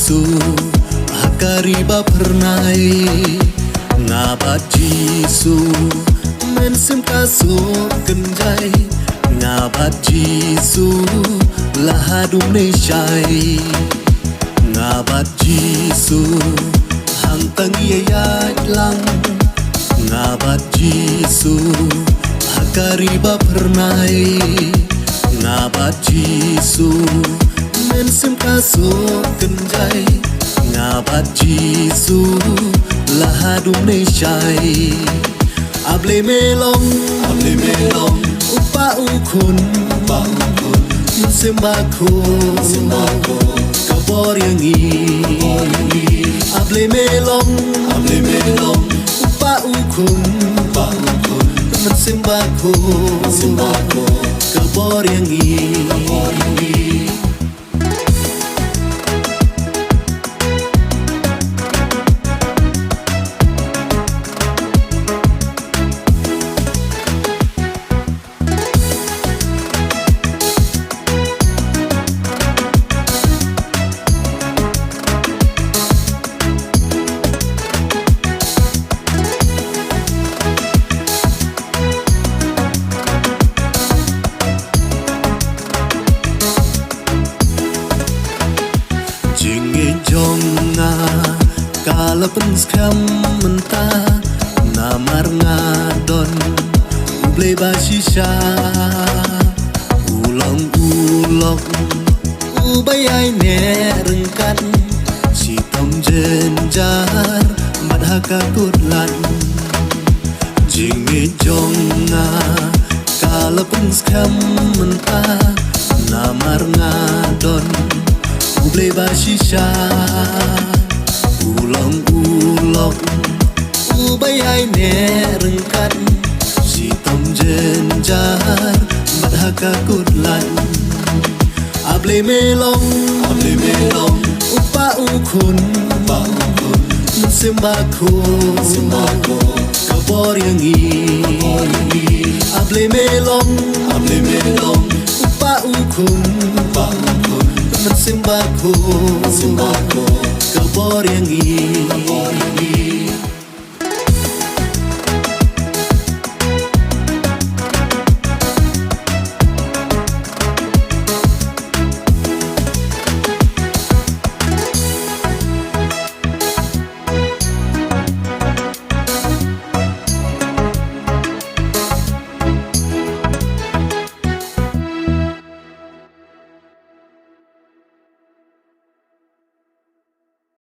Jisu Hakariba pernai Ngabat Jisu Mensim kasuk kenjai Ngabat Jisu Lahadum neshai Ngabat Jisu Hang tangiyayat lang Ngabat Jisu Hakariba pernai Ngabat Jisu Mensim kasuk kenjai Ngabat Jisu Lahadum neshai Able melong Upa ukun Sembako Kabor yang Able melong Upa ukun Sembako Kabor yang Jonga kala penskam mentah namar ngadon uble basisha ulang ubayai ne rengkan si tom jenjar madhaka kudlan jingi jonga kala penskam mentah namar ngadon Uble basisha Ulang Ubayai ne rengkan Si tom jenjar Madhaka kudlan Able melong Upa ukun Sembako Kabor yang Able melong Upa ukun Sembako